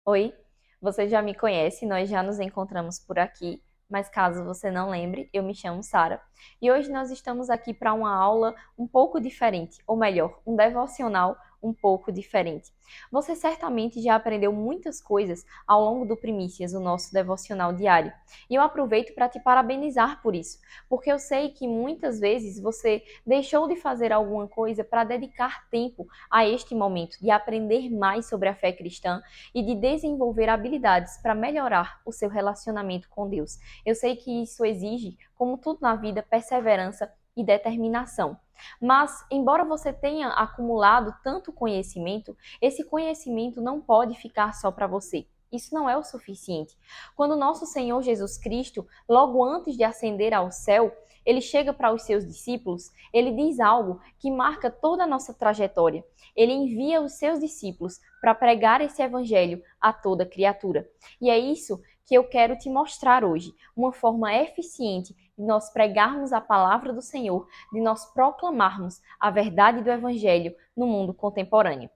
Oi, você já me conhece, nós já nos encontramos por aqui, mas caso você não lembre, eu me chamo Sara. E hoje nós estamos aqui para uma aula um pouco diferente, ou melhor, um devocional um pouco diferente. Você certamente já aprendeu muitas coisas ao longo do Primícias, o nosso devocional diário. E eu aproveito para te parabenizar por isso, porque eu sei que muitas vezes você deixou de fazer alguma coisa para dedicar tempo a este momento de aprender mais sobre a fé cristã e de desenvolver habilidades para melhorar o seu relacionamento com Deus. Eu sei que isso exige, como tudo na vida, perseverança e determinação. Mas, embora você tenha acumulado tanto conhecimento, esse conhecimento não pode ficar só para você. Isso não é o suficiente. Quando nosso Senhor Jesus Cristo, logo antes de ascender ao céu, ele chega para os seus discípulos, ele diz algo que marca toda a nossa trajetória. Ele envia os seus discípulos para pregar esse evangelho a toda criatura. E é isso que eu quero te mostrar hoje, uma forma eficiente de nós pregarmos a palavra do Senhor, de nós proclamarmos a verdade do evangelho no mundo contemporâneo.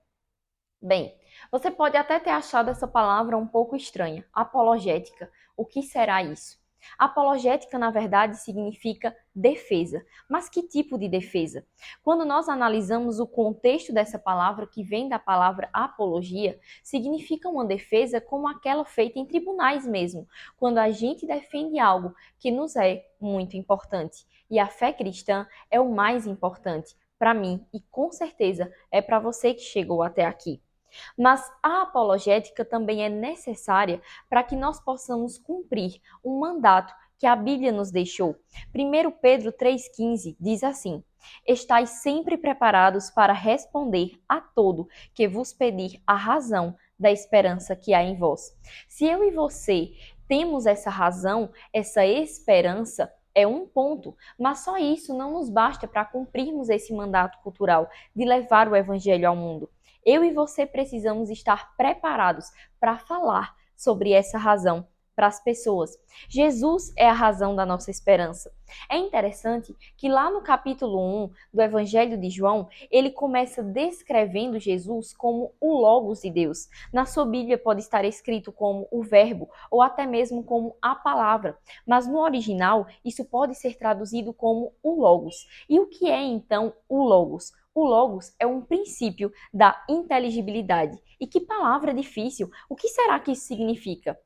Bem, você pode até ter achado essa palavra um pouco estranha, apologética. O que será isso? Apologética, na verdade, significa defesa. Mas que tipo de defesa? Quando nós analisamos o contexto dessa palavra, que vem da palavra apologia, significa uma defesa como aquela feita em tribunais mesmo, quando a gente defende algo que nos é muito importante. E a fé cristã é o mais importante para mim e com certeza é para você que chegou até aqui. Mas a apologética também é necessária para que nós possamos cumprir um mandato que a Bíblia nos deixou. 1 Pedro 3,15 diz assim: Estais sempre preparados para responder a todo que vos pedir a razão da esperança que há em vós. Se eu e você temos essa razão, essa esperança, é um ponto, mas só isso não nos basta para cumprirmos esse mandato cultural de levar o evangelho ao mundo. Eu e você precisamos estar preparados para falar sobre essa razão para as pessoas. Jesus é a razão da nossa esperança. É interessante que lá no capítulo 1 do Evangelho de João, ele começa descrevendo Jesus como o Logos de Deus. Na sua Bíblia pode estar escrito como o Verbo ou até mesmo como a Palavra, mas no original isso pode ser traduzido como o Logos. E o que é então o Logos? O Logos é um princípio da inteligibilidade. E que palavra difícil! O que será que isso significa?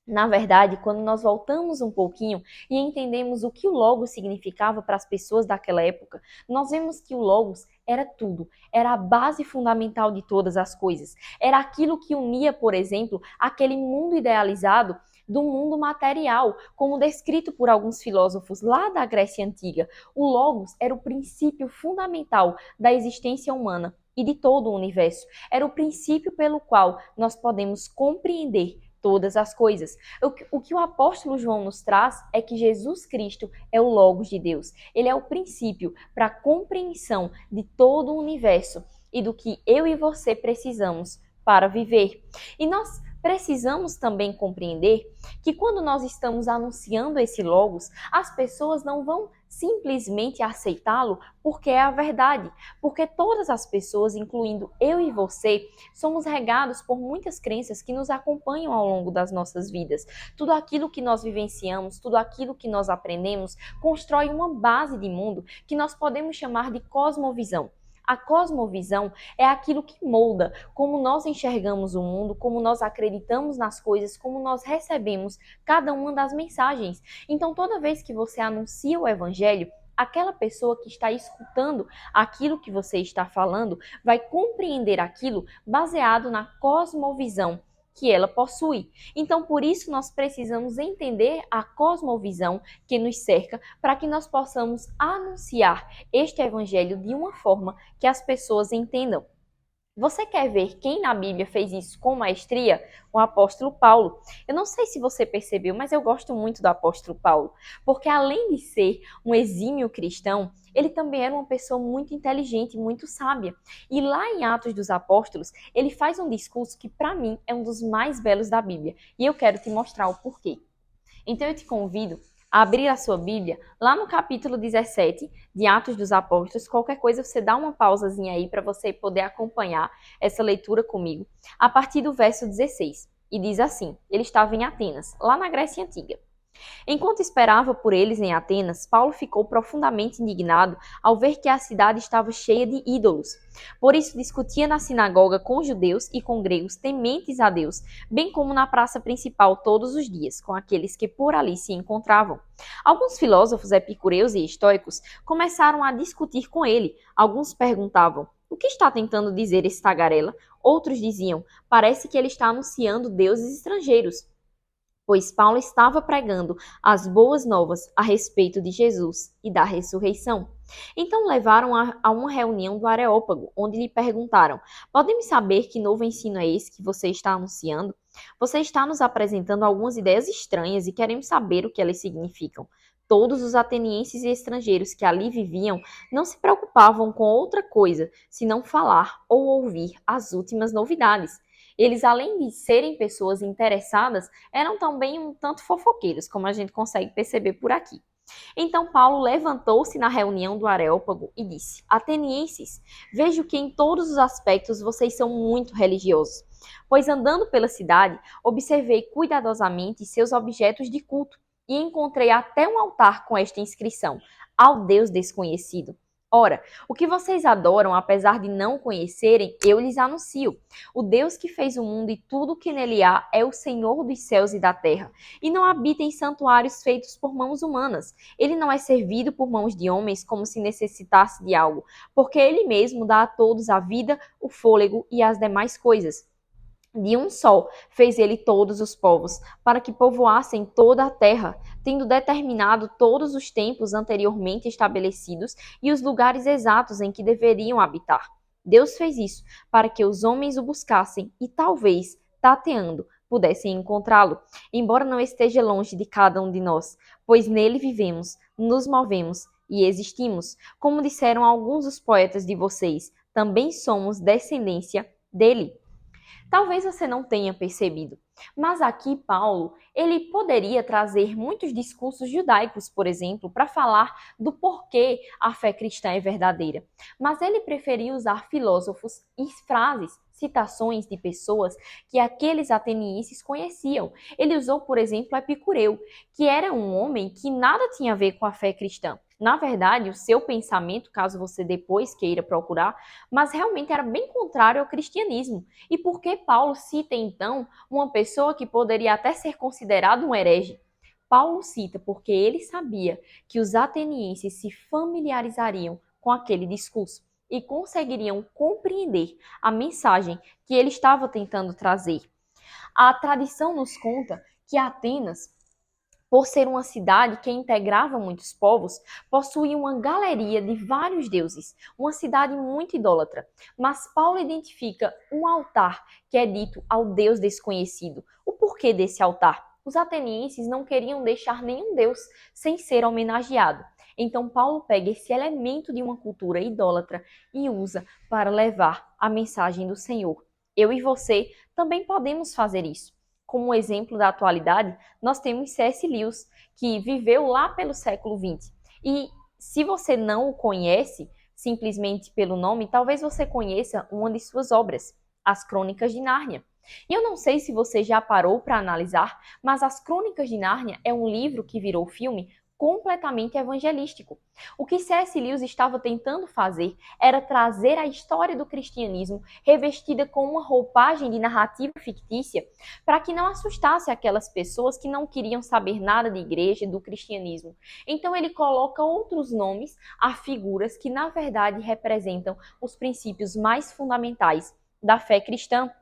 Na verdade, quando nós voltamos um pouquinho e entendemos o que o Logos significava para as pessoas daquela época, nós vemos que o Logos era tudo, era a base fundamental de todas as coisas. Era aquilo que unia, por exemplo, aquele mundo idealizado do mundo material, como descrito por alguns filósofos lá da Grécia Antiga. O Logos era o princípio fundamental da existência humana e de todo o universo. Era o princípio pelo qual nós podemos compreender todas as coisas. O que o apóstolo João nos traz é que Jesus Cristo é o Logos de Deus. Ele é o princípio para a compreensão de todo o universo e do que eu e você precisamos para viver. E nós precisamos também compreender que quando nós estamos anunciando esse Logos, as pessoas não vão simplesmente aceitá-lo porque é a verdade, porque todas as pessoas, incluindo eu e você, somos regados por muitas crenças que nos acompanham ao longo das nossas vidas. Tudo aquilo que nós vivenciamos, tudo aquilo que nós aprendemos, constrói uma base de mundo que nós podemos chamar de cosmovisão. A cosmovisão é aquilo que molda como nós enxergamos o mundo, como nós acreditamos nas coisas, como nós recebemos cada uma das mensagens. Então, toda vez que você anuncia o evangelho, aquela pessoa que está escutando aquilo que você está falando vai compreender aquilo baseado na cosmovisão que ela possui. Então, por isso, nós precisamos entender a cosmovisão que nos cerca para que nós possamos anunciar este evangelho de uma forma que as pessoas entendam. Você quer ver quem na Bíblia fez isso com maestria? O apóstolo Paulo. Eu não sei se você percebeu, mas eu gosto muito do apóstolo Paulo, porque além de ser um exímio cristão, ele também era uma pessoa muito inteligente, muito sábia. E lá em Atos dos Apóstolos, ele faz um discurso que para mim é um dos mais belos da Bíblia, e eu quero te mostrar o porquê. Então eu te convido a abrir a sua Bíblia lá no capítulo 17 de Atos dos Apóstolos. Qualquer coisa você dá uma pausazinha aí para você poder acompanhar essa leitura comigo, a partir do verso 16. E diz assim, ele estava em Atenas, lá na Grécia Antiga. Enquanto esperava por eles em Atenas, Paulo ficou profundamente indignado ao ver que a cidade estava cheia de ídolos. Por isso discutia na sinagoga com judeus e com gregos tementes a Deus, bem como na praça principal todos os dias, com aqueles que por ali se encontravam. Alguns filósofos epicureus e estoicos começaram a discutir com ele. Alguns perguntavam: "O que está tentando dizer esse tagarela?" Outros diziam: "Parece que ele está anunciando deuses estrangeiros." Pois Paulo estava pregando as boas novas a respeito de Jesus e da ressurreição. Então levaram a uma reunião do Areópago, onde lhe perguntaram: "Podemos saber que novo ensino é esse que você está anunciando? Você está nos apresentando algumas ideias estranhas e queremos saber o que elas significam." Todos os atenienses e estrangeiros que ali viviam não se preocupavam com outra coisa, senão falar ou ouvir as últimas novidades. Eles, além de serem pessoas interessadas, eram também um tanto fofoqueiros, como a gente consegue perceber por aqui. Então Paulo levantou-se na reunião do Areópago e disse: "Atenienses, vejo que em todos os aspectos vocês são muito religiosos. Pois andando pela cidade, observei cuidadosamente seus objetos de culto e encontrei até um altar com esta inscrição: Ao Deus desconhecido. Ora, o que vocês adoram, apesar de não conhecerem, eu lhes anuncio. O Deus que fez o mundo e tudo o que nele há é o Senhor dos céus e da terra, e não habita em santuários feitos por mãos humanas. Ele não é servido por mãos de homens como se necessitasse de algo, porque ele mesmo dá a todos a vida, o fôlego e as demais coisas. De um só fez ele todos os povos, para que povoassem toda a terra, tendo determinado todos os tempos anteriormente estabelecidos e os lugares exatos em que deveriam habitar. Deus fez isso para que os homens o buscassem e talvez, tateando, pudessem encontrá-lo, embora não esteja longe de cada um de nós, pois nele vivemos, nos movemos e existimos. Como disseram alguns dos poetas de vocês, também somos descendência dele. Talvez você não tenha percebido, mas aqui Paulo, ele poderia trazer muitos discursos judaicos, por exemplo, para falar do porquê a fé cristã é verdadeira. Mas ele preferiu usar filósofos e frases, citações de pessoas que aqueles atenienses conheciam. Ele usou, por exemplo, Epicureu, que era um homem que nada tinha a ver com a fé cristã. Na verdade, o seu pensamento, caso você depois queira procurar, mas realmente era bem contrário ao cristianismo. E por que Paulo cita então uma pessoa que poderia até ser considerado um herege? Paulo cita porque ele sabia que os atenienses se familiarizariam com aquele discurso e conseguiriam compreender a mensagem que ele estava tentando trazer. A tradição nos conta que Atenas, por ser uma cidade que integrava muitos povos, possuía uma galeria de vários deuses, uma cidade muito idólatra. Mas Paulo identifica um altar que é dito ao Deus desconhecido. O porquê desse altar? Os atenienses não queriam deixar nenhum deus sem ser homenageado. Então Paulo pega esse elemento de uma cultura idólatra e usa para levar a mensagem do Senhor. Eu e você também podemos fazer isso. Como exemplo da atualidade, nós temos C.S. Lewis, que viveu lá pelo século XX. E se você não o conhece, simplesmente pelo nome, talvez você conheça uma de suas obras, As Crônicas de Nárnia. E eu não sei se você já parou para analisar, mas As Crônicas de Nárnia é um livro que virou filme completamente evangelístico. O que C.S. Lewis estava tentando fazer era trazer a história do cristianismo revestida com uma roupagem de narrativa fictícia para que não assustasse aquelas pessoas que não queriam saber nada de igreja, do cristianismo. Então ele coloca outros nomes a figuras que na verdade representam os princípios mais fundamentais da fé cristã.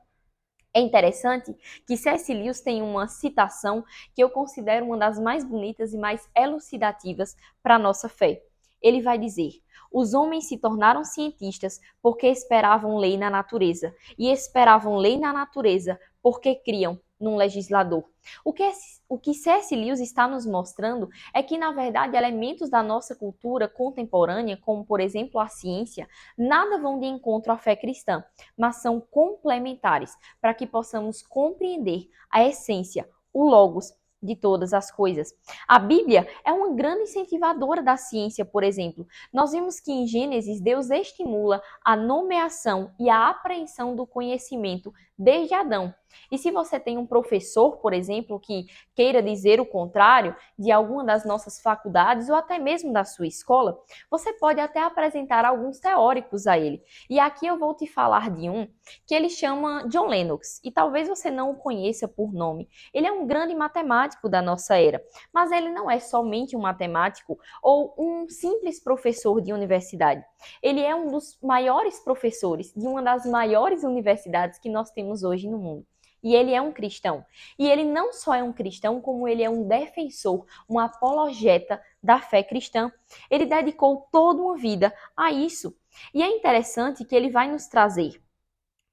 É interessante que C.S. Lewis tem uma citação que eu considero uma das mais bonitas e mais elucidativas para a nossa fé. Ele vai dizer: os homens se tornaram cientistas porque esperavam lei na natureza, e esperavam lei na natureza porque criam num legislador. O que C.S. Lewis está nos mostrando é que, na verdade, elementos da nossa cultura contemporânea, como, por exemplo, a ciência, nada vão de encontro à fé cristã, mas são complementares para que possamos compreender a essência, o logos de todas as coisas. A Bíblia é uma grande incentivadora da ciência, por exemplo. Nós vimos que em Gênesis Deus estimula a nomeação e a apreensão do conhecimento desde Adão. E se você tem um professor, por exemplo, que queira dizer o contrário de alguma das nossas faculdades ou até mesmo da sua escola, você pode até apresentar alguns teóricos a ele. E aqui eu vou te falar de um que ele chama John Lennox, e talvez você não o conheça por nome. Ele é um grande matemático da nossa era, mas ele não é somente um matemático ou um simples professor de universidade. Ele é um dos maiores professores de uma das maiores universidades que nós temos hoje no mundo. E ele é um cristão. E ele não só é um cristão, como ele é um defensor, um apologeta da fé cristã. Ele dedicou toda uma vida a isso. E é interessante que ele vai nos trazer.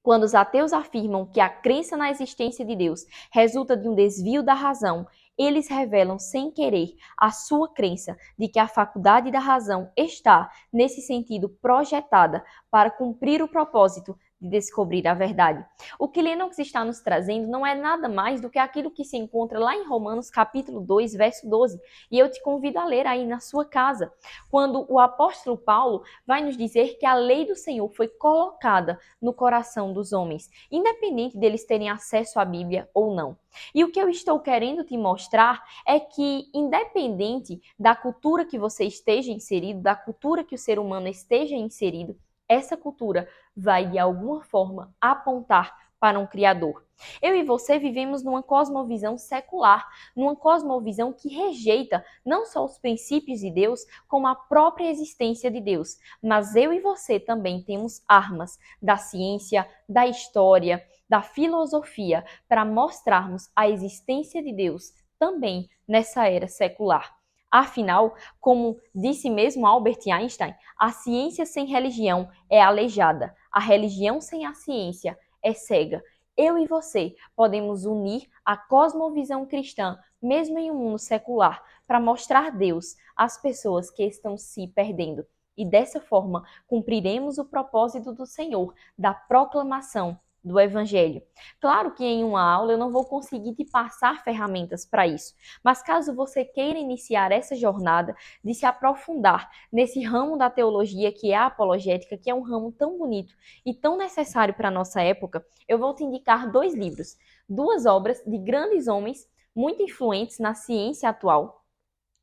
Quando os ateus afirmam que a crença na existência de Deus resulta de um desvio da razão, eles revelam sem querer a sua crença de que a faculdade da razão está, nesse sentido, projetada para cumprir o propósito de descobrir a verdade. O que Lennox está nos trazendo não é nada mais do que aquilo que se encontra lá em Romanos capítulo 2, verso 12. E eu te convido a ler aí na sua casa, quando o apóstolo Paulo vai nos dizer que a lei do Senhor foi colocada no coração dos homens, independente deles terem acesso à Bíblia ou não. E o que eu estou querendo te mostrar é que, independente da cultura que você esteja inserido, da cultura que o ser humano esteja inserido, essa cultura vai, de alguma forma, apontar para um Criador. Eu e você vivemos numa cosmovisão secular, numa cosmovisão que rejeita não só os princípios de Deus, como a própria existência de Deus. Mas eu e você também temos armas da ciência, da história, da filosofia para mostrarmos a existência de Deus também nessa era secular. Afinal, como disse mesmo Albert Einstein, a ciência sem religião é aleijada, a religião sem a ciência é cega. Eu e você podemos unir a cosmovisão cristã, mesmo em um mundo secular, para mostrar Deus às pessoas que estão se perdendo. E dessa forma, cumpriremos o propósito do Senhor, da proclamação do Evangelho. Claro que em uma aula eu não vou conseguir te passar ferramentas para isso, mas caso você queira iniciar essa jornada de se aprofundar nesse ramo da teologia que é a apologética, que é um ramo tão bonito e tão necessário para a nossa época, eu vou te indicar 2 livros, 2 obras de grandes homens muito influentes na ciência atual.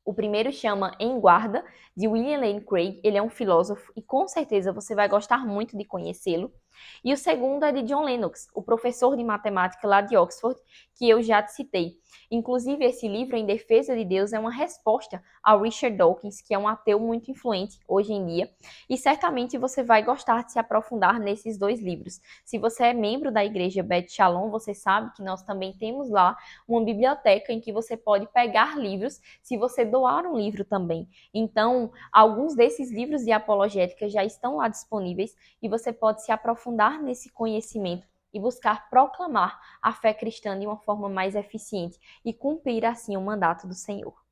O primeiro chama Em Guarda, de William Lane Craig. Ele é um filósofo e com certeza você vai gostar muito de conhecê-lo. E o segundo é de John Lennox, o professor de matemática lá de Oxford, que eu já te citei. Inclusive, esse livro, Em Defesa de Deus, é uma resposta ao Richard Dawkins, que é um ateu muito influente hoje em dia. E certamente você vai gostar de se aprofundar nesses 2 livros. Se você é membro da Igreja Beth Shalom, você sabe que nós também temos lá uma biblioteca em que você pode pegar livros se você doar um livro também. Então, alguns desses livros de apologética já estão lá disponíveis e você pode se aprofundar nesse conhecimento e buscar proclamar a fé cristã de uma forma mais eficiente e cumprir assim o mandato do Senhor.